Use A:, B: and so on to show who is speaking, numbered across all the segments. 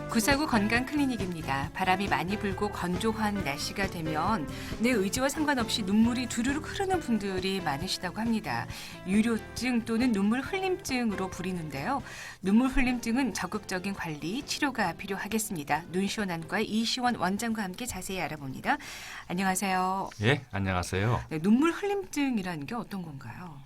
A: 구사구 건강클리닉입니다. 바람이 많이 불고 건조한 날씨가 되면 내 의지와 상관없이 눈물이 두루룩 흐르는 분들이 많으시다고 합니다. 유료증 또는 눈물 흘림증으로 부리는데요. 눈물 흘림증은 적극적인 관리, 치료가 필요하겠습니다. 눈시원안과의 이시원 원장과 함께 자세히 알아봅니다. 안녕하세요.
B: 예, 안녕하세요.
A: 네, 눈물 흘림증이라는 게 어떤 건가요?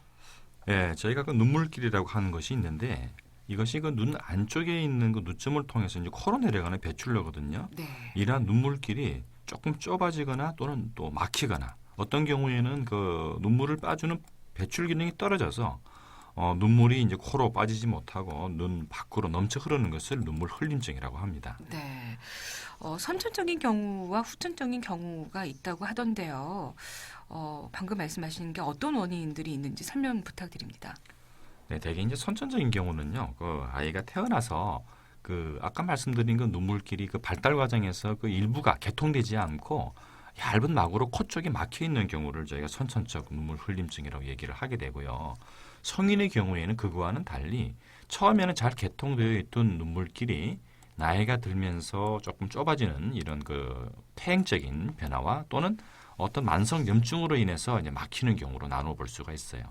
B: 예, 저희가 그 눈물길이라고 하는 것이 있는데 이것이 그 눈 안쪽에 있는 그 눈점을 통해서 이제 코로 내려가는 배출로거든요.
A: 네.
B: 이러한 눈물길이 조금 좁아지거나 또는 또 막히거나 어떤 경우에는 그 눈물을 빠주는 배출 기능이 떨어져서 눈물이 이제 코로 빠지지 못하고 눈 밖으로 넘쳐 흐르는 것을 눈물 흘림증이라고 합니다.
A: 네. 선천적인 경우와 후천적인 경우가 있다고 하던데요. 방금 말씀하신 게 어떤 원인들이 있는지 설명 부탁드립니다.
B: 네, 대개 이제 선천적인 경우는요, 그 아이가 태어나서 그 아까 말씀드린 그 눈물길이 그 발달 과정에서 그 일부가 개통되지 않고 얇은 막으로 코 쪽이 막혀 있는 경우를 저희가 선천적 눈물 흘림증이라고 얘기를 하게 되고요. 성인의 경우에는 그거와는 달리 처음에는 잘 개통되어 있던 눈물길이 나이가 들면서 조금 좁아지는 이런 그 퇴행적인 변화와 또는 어떤 만성 염증으로 인해서 이제 막히는 경우로 나눠 볼 수가 있어요.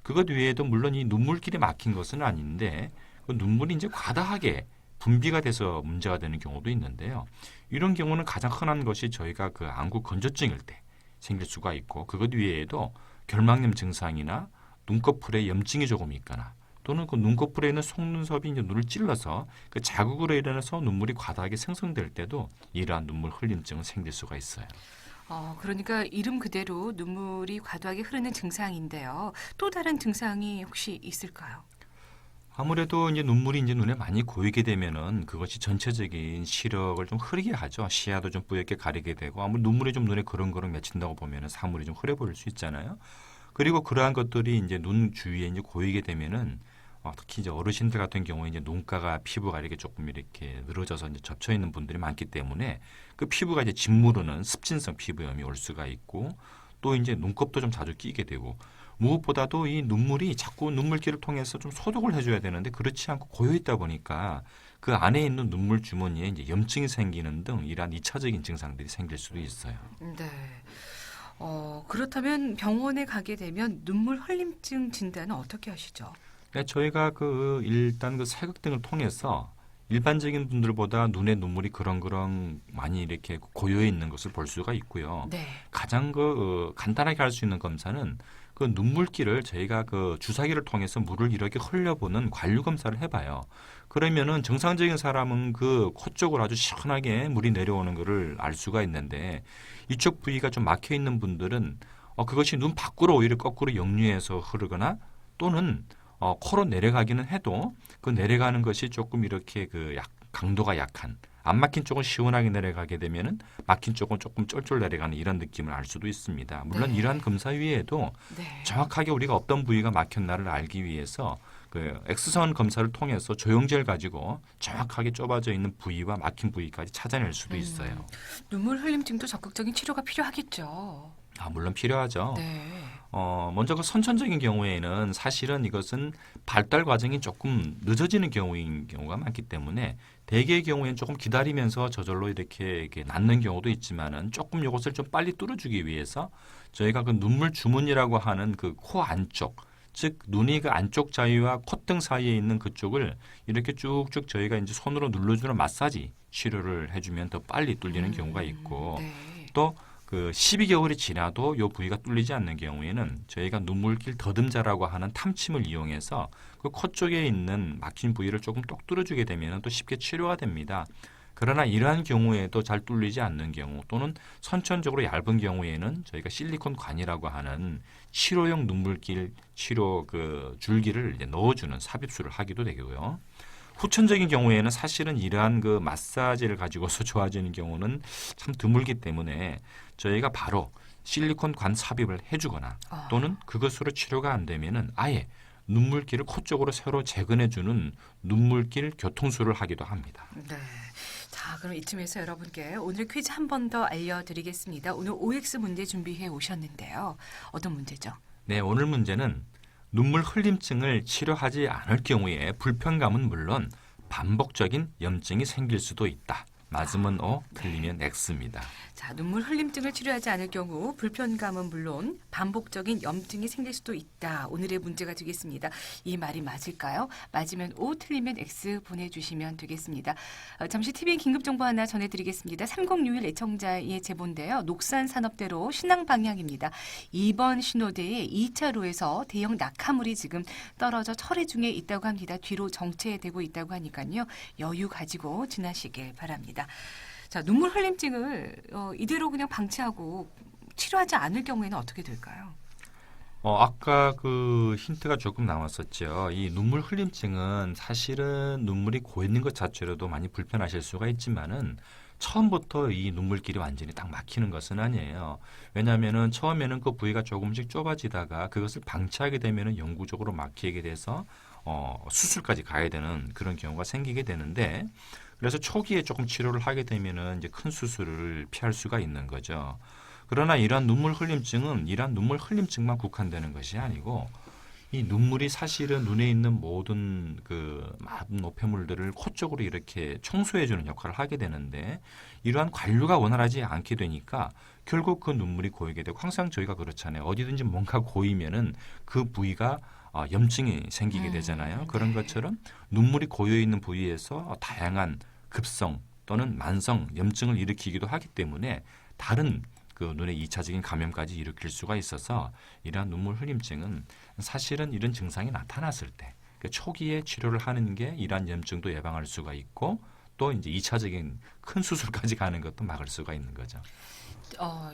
B: 그것 외에도 물론 이 눈물길이 막힌 것은 아닌데 그 눈물이 이제 과다하게 분비가 돼서 문제가 되는 경우도 있는데요. 이런 경우는 가장 흔한 것이 저희가 그 안구 건조증일 때 생길 수가 있고 그것 외에도 결막염 증상이나 눈꺼풀에 염증이 조금 있거나 또는 그 눈꺼풀에 있는 속눈썹이 이제 눈을 찔러서 그 자극으로 인해서 눈물이 과다하게 생성될 때도 이러한 눈물 흘림증은 생길 수가 있어요.
A: 그러니까 이름 그대로 눈물이 과도하게 흐르는 증상인데요. 또 다른 증상이 혹시 있을까요?
B: 아무래도 이제 눈물이 이제 눈에 많이 고이게 되면은 그것이 전체적인 시력을 좀 흐리게 하죠. 시야도 좀 뿌옇게 가리게 되고 아무리 눈물이 좀 눈에 그렁그렁 맺힌다고 보면은 사물이 좀 흐려 보일 수 있잖아요. 그리고 그러한 것들이 이제 눈 주위에 이제 고이게 되면은 특히 이제 어르신들 같은 경우에 이제 눈가가 피부가 이렇게 조금 이렇게 늘어져서 이제 접쳐 있는 분들이 많기 때문에 그 피부가 이제 짓무르는 습진성 피부염이 올 수가 있고 또 이제 눈곱도 좀 자주 끼게 되고 무엇보다도 이 눈물이 자꾸 눈물길을 통해서 좀 소독을 해줘야 되는데 그렇지 않고 고여 있다 보니까 그 안에 있는 눈물 주머니에 이제 염증이 생기는 등 이러한 2차적인 증상들이 생길 수도 있어요.
A: 네. 그렇다면 병원에 가게 되면 눈물 흘림증 진단은 어떻게 하시죠?
B: 네, 저희가 그 일단 그 사극등을 통해서 일반적인 분들보다 눈에 눈물이 그렁그렁 많이 이렇게 고여 있는 것을 볼 수가 있고요.
A: 네.
B: 가장 간단하게 할 수 있는 검사는 그 눈물길을 저희가 그 주사기를 통해서 물을 이렇게 흘려보는 관류 검사를 해봐요. 그러면은 정상적인 사람은 그 코 쪽으로 아주 시원하게 물이 내려오는 것을 알 수가 있는데 이쪽 부위가 좀 막혀 있는 분들은 그것이 눈 밖으로 오히려 거꾸로 역류해서 흐르거나 또는 코로 내려가기는 해도 그 내려가는 것이 조금 이렇게 강도가 약한 안 막힌 쪽은 시원하게 내려가게 되면은 막힌 쪽은 조금 쫄쫄 내려가는 이런 느낌을 알 수도 있습니다. 물론
A: 네.
B: 이러한 검사 외에도
A: 네.
B: 정확하게 우리가 어떤 부위가 막혔나를 알기 위해서 그 엑스선 검사를 통해서 조영제를 가지고 정확하게 좁아져 있는 부위와 막힌 부위까지 찾아낼 수도 있어요.
A: 눈물 흘림증도 적극적인 치료가 필요하겠죠.
B: 물론 필요하죠.
A: 네.
B: 먼저 그 선천적인 경우에는 사실은 이것은 발달 과정이 조금 늦어지는 경우인 경우가 많기 때문에 대개의 경우에는 조금 기다리면서 저절로 이렇게 낫는 경우도 있지만은 조금 이것을 좀 빨리 뚫어주기 위해서 저희가 그 눈물 주머니라고 하는 그 코 안쪽, 즉 눈이 그 안쪽 자위와 콧등 사이에 있는 그쪽을 이렇게 쭉쭉 저희가 이제 손으로 눌러주는 마사지 치료를 해주면 더 빨리 뚫리는 경우가 있고
A: 네.
B: 또 그 12개월이 지나도 이 부위가 뚫리지 않는 경우에는 저희가 눈물길 더듬자라고 하는 탐침을 이용해서 그 코 쪽에 있는 막힌 부위를 조금 똑 뚫어주게 되면 또 쉽게 치료가 됩니다. 그러나 이러한 경우에도 잘 뚫리지 않는 경우 또는 선천적으로 얇은 경우에는 저희가 실리콘 관이라고 하는 치료용 눈물길 치료 그 줄기를 이제 넣어주는 삽입술을 하기도 되고요. 후천적인 경우에는 사실은 이러한 그 마사지를 가지고서 좋아지는 경우는 참 드물기 때문에 저희가 바로 실리콘 관 삽입을 해주거나 또는 그것으로 치료가 안 되면은 아예 눈물길을 코 쪽으로 새로 재건해주는 눈물길 교통술을 하기도 합니다.
A: 네. 자, 그럼 이쯤에서 여러분께 오늘 퀴즈 한 번 더 알려드리겠습니다. 오늘 OX 문제 준비해 오셨는데요. 어떤 문제죠?
B: 네, 오늘 문제는 눈물 흘림증을 치료하지 않을 경우에 불편감은 물론 반복적인 염증이 생길 수도 있다. 맞으면 O, 틀리면 X입니다.
A: 자, 눈물 흘림증을 치료하지 않을 경우 불편감은 물론 반복적인 염증이 생길 수도 있다. 오늘의 문제가 되겠습니다. 이 말이 맞을까요? 맞으면 O, 틀리면 X 보내주시면 되겠습니다. 잠시 TV 긴급 정보 하나 전해드리겠습니다. 3061 애청자의 제보인데요. 녹산산업대로 신항 방향입니다. 2번 신호대의 2차로에서 대형 낙하물이 지금 떨어져 철회 중에 있다고 합니다. 뒤로 정체되고 있다고 하니까요. 여유 가지고 지나시길 바랍니다. 자, 눈물 흘림증을 이대로 그냥 방치하고 치료하지 않을 경우에는 어떻게 될까요?
B: 아까 그 힌트가 조금 나왔었죠. 이 눈물 흘림증은 사실은 눈물이 고이는 것 자체로도 많이 불편하실 수가 있지만은 처음부터 이 눈물길이 완전히 딱 막히는 것은 아니에요. 왜냐하면은 처음에는 그 부위가 조금씩 좁아지다가 그것을 방치하게 되면은 영구적으로 막히게 돼서 수술까지 가야 되는 그런 경우가 생기게 되는데 그래서 초기에 조금 치료를 하게 되면은 이제 큰 수술을 피할 수가 있는 거죠. 그러나 이러한 눈물 흘림증은 이러한 눈물 흘림증만 국한되는 것이 아니고 이 눈물이 사실은 눈에 있는 모든 그 많은 노폐물들을 코 쪽으로 이렇게 청소해주는 역할을 하게 되는데 이러한 관류가 원활하지 않게 되니까 결국 그 눈물이 고이게 되고 항상 저희가 그렇잖아요. 어디든지 뭔가 고이면은 그 부위가 염증이 생기게 되잖아요. 그런 것처럼 눈물이 고여 있는 부위에서 다양한 급성 또는 만성 염증을 일으키기도 하기 때문에 다른 그 눈의 2차적인 감염까지 일으킬 수가 있어서 이러한 눈물 흘림증은 사실은 이런 증상이 나타났을 때 초기에 치료를 하는 게 이러한 염증도 예방할 수가 있고 또 이제 2차적인 큰 수술까지 가는 것도 막을 수가 있는 거죠.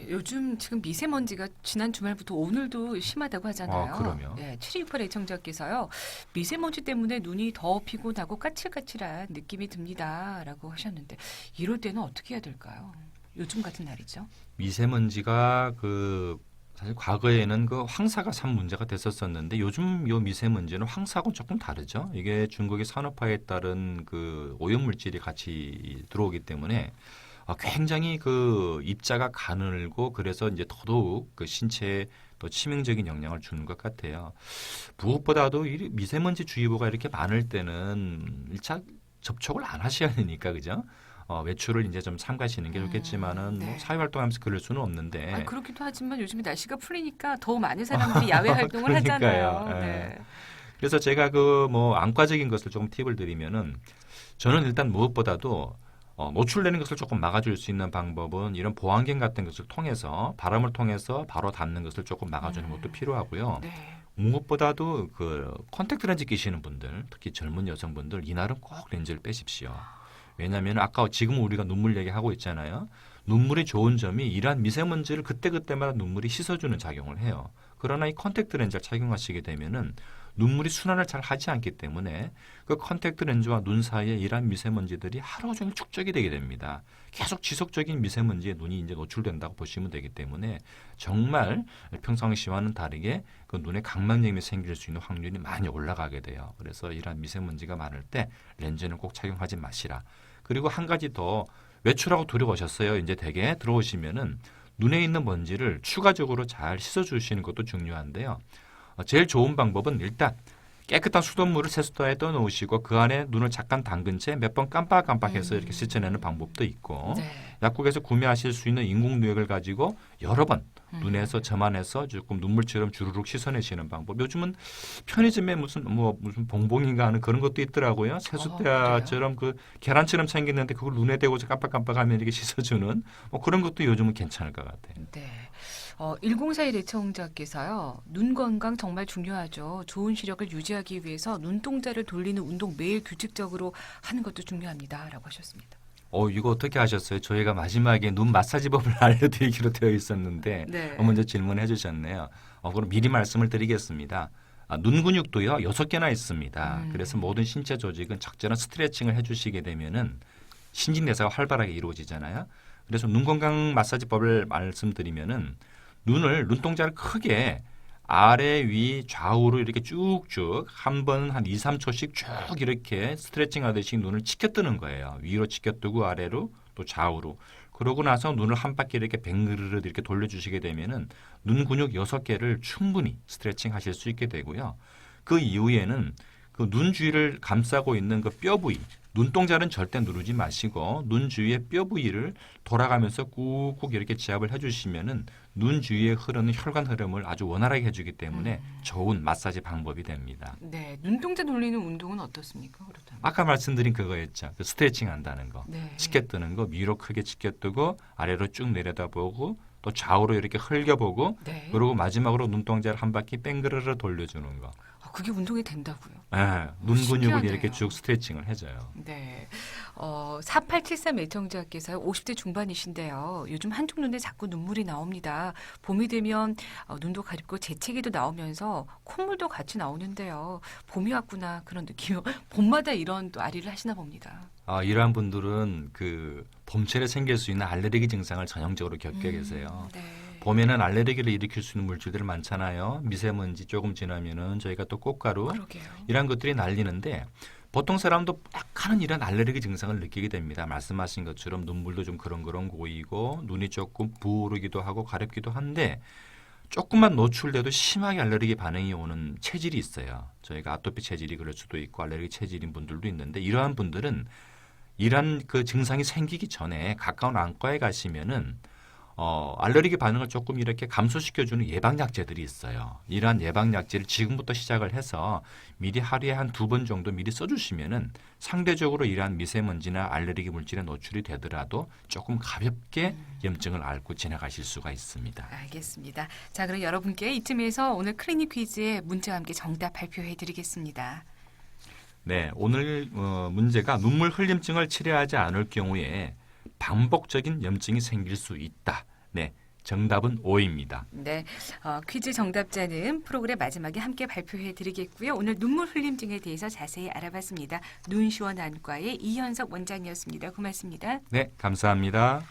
A: 요즘 지금 미세먼지가 지난 주말부터 오늘도 심하다고 하잖아요.
B: 그럼요.
A: 네, 7268 애청자께서요. 미세먼지 때문에 눈이 더 피곤하고 까칠까칠한 느낌이 듭니다라고 하셨는데 이럴 때는 어떻게 해야 될까요? 요즘 같은 날이죠.
B: 미세먼지가 사실 과거에는 그 황사가 참 문제가 됐었었는데 요즘 요 미세먼지는 황사하고는 조금 다르죠. 이게 중국의 산업화에 따른 그 오염물질이 같이 들어오기 때문에 굉장히 그 입자가 가늘고 그래서 이제 더더욱 그 신체에 또 치명적인 영향을 주는 것 같아요. 무엇보다도 이 미세먼지 주의보가 이렇게 많을 때는 1차 접촉을 안 하셔야 되니까 그죠? 외출을 이제 좀 삼가시는 게 좋겠지만은
A: 네.
B: 뭐 사회활동하면서 그럴 수는 없는데.
A: 그렇기도 하지만 요즘에 날씨가 풀리니까 더 많은 사람들이 야외 활동을 하잖아요.
B: 그러니까요.
A: 네.
B: 그래서 제가 안과적인 것을 조금 팁을 드리면은 저는 일단 무엇보다도 노출되는 것을 조금 막아줄 수 있는 방법은 이런 보안경 같은 것을 통해서 바람을 통해서 바로 닿는 것을 조금 막아주는 것도 필요하고요.
A: 네.
B: 무엇보다도 그 컨택트 렌즈 끼시는 분들, 특히 젊은 여성분들 이날은 꼭 렌즈를 빼십시오. 왜냐하면 아까 지금 우리가 눈물 얘기하고 있잖아요. 눈물이 좋은 점이 이러한 미세먼지를 그때그때마다 눈물이 씻어주는 작용을 해요. 그러나 이 컨택트 렌즈를 착용하시게 되면은 눈물이 순환을 잘 하지 않기 때문에 그 컨택트 렌즈와 눈 사이에 이러한 미세먼지들이 하루 종일 축적이 되게 됩니다. 계속 지속적인 미세먼지에 눈이 이제 노출된다고 보시면 되기 때문에 정말 평상시와는 다르게 그 눈에 각막염이 생길 수 있는 확률이 많이 올라가게 돼요. 그래서 이러한 미세먼지가 많을 때 렌즈는 꼭 착용하지 마시라. 그리고 한 가지 더 외출하고 들어오셨어요. 이제 댁에 들어오시면은 눈에 있는 먼지를 추가적으로 잘 씻어주시는 것도 중요한데요. 제일 좋은 방법은 일단 깨끗한 수돗물을 세수대에 떠놓으시고 그 안에 눈을 잠깐 담근 채 몇 번 깜빡깜빡해서 이렇게 씻어내는 방법도 있고
A: 네.
B: 약국에서 구매하실 수 있는 인공누액을 가지고 여러 번 눈에서 점안해서 조금 눈물처럼 주르륵 씻어내시는 방법. 요즘은 편의점에 무슨 봉봉인가 하는 그런 것도 있더라고요. 세숫대처럼 그 계란처럼 생겼는데 그걸 눈에 대고 깜빡깜빡하면 이렇게 씻어주는 그런 것도 요즘은 괜찮을 것 같아요.
A: 네. 1041 애청자께서요. 눈 건강 정말 중요하죠. 좋은 시력을 유지하기 위해서 눈동자를 돌리는 운동 매일 규칙적으로 하는 것도 중요합니다. 라고 하셨습니다.
B: 이거 어떻게 하셨어요? 저희가 마지막에 눈 마사지법을 알려드리기로 되어 있었는데
A: 네.
B: 먼저 질문해 주셨네요. 그럼 미리 말씀을 드리겠습니다. 눈 근육도요 6개나 있습니다. 그래서 모든 신체 조직은 적절한 스트레칭을 해주시게 되면은 신진대사가 활발하게 이루어지잖아요. 그래서 눈 건강 마사지법을 말씀드리면은 눈동자를 크게 아래 위 좌우로 이렇게 쭉쭉 한 번 한 2, 3초씩 쭉 이렇게 스트레칭 하듯이 눈을 치켜뜨는 거예요. 위로 치켜뜨고 아래로 또 좌우로. 그러고 나서 눈을 한 바퀴 이렇게 뱅그르르 이렇게 돌려주시게 되면은 눈 근육 6개를 충분히 스트레칭 하실 수 있게 되고요. 그 이후에는 그 눈 주위를 감싸고 있는 그 뼈 부위, 눈동자는 절대 누르지 마시고 눈 주위의 뼈 부위를 돌아가면서 꾹꾹 이렇게 지압을 해주시면은 눈 주위에 흐르는 혈관 흐름을 아주 원활하게 해주기 때문에 좋은 마사지 방법이 됩니다.
A: 네, 눈동자 돌리는 운동은 어떻습니까? 그렇다면.
B: 아까 말씀드린 그거였죠. 그 스트레칭 한다는 거.
A: 네.
B: 치켜 뜨는 거 위로 크게 치켜 뜨고 아래로 쭉 내려다보고 또 좌우로 이렇게 흘겨보고
A: 네.
B: 그리고 마지막으로 눈동자를 한 바퀴 뺑그르르 돌려주는 거.
A: 그게 운동이 된다고요?
B: 예, 눈 근육을
A: 신기하네요.
B: 이렇게 쭉 스트레칭을 해줘요.
A: 네. 4873 애청자께서 50대 중반이신데요. 요즘 한쪽 눈에 자꾸 눈물이 나옵니다. 봄이 되면 눈도 가렵고 재채기도 나오면서 콧물도 같이 나오는데요. 봄이 왔구나 그런 느낌. 봄마다 이런 또 아리를 하시나 봅니다.
B: 이러한 분들은 그 봄철에 생길 수 있는 알레르기 증상을 전형적으로 겪게 계세요.
A: 네.
B: 봄에는 알레르기를 일으킬 수 있는 물질들이 많잖아요. 미세먼지 조금 지나면은 저희가 또 꽃가루
A: 그러게요.
B: 이런 것들이 날리는데 보통 사람도 약간은 이런 알레르기 증상을 느끼게 됩니다. 말씀하신 것처럼 눈물도 좀 그렁그렁 고이고 눈이 조금 부으르기도 하고 가렵기도 한데 조금만 노출돼도 심하게 알레르기 반응이 오는 체질이 있어요. 저희가 아토피 체질이 그럴 수도 있고 알레르기 체질인 분들도 있는데 이러한 분들은 이런 그 증상이 생기기 전에 가까운 안과에 가시면은 알레르기 반응을 조금 이렇게 감소시켜주는 예방약제들이 있어요. 이러한 예방약제를 지금부터 시작을 해서 미리 하루에 한 2번 정도 미리 써주시면은 상대적으로 이러한 미세먼지나 알레르기 물질에 노출이 되더라도 조금 가볍게 염증을 앓고 지나가실 수가 있습니다.
A: 알겠습니다. 자, 그럼 여러분께 이쯤에서 오늘 클리닉 퀴즈의 문제와 함께 정답 발표해 드리겠습니다.
B: 네, 오늘 문제가 눈물 흘림증을 치료하지 않을 경우에 반복적인 염증이 생길 수 있다. 네, 정답은 O입니다.
A: 네, 퀴즈 정답자는 프로그램 마지막에 함께 발표해 드리겠고요. 오늘 눈물 흘림증에 대해서 자세히 알아봤습니다. 눈시원 안과의 이현석 원장이었습니다. 고맙습니다.
B: 네, 감사합니다.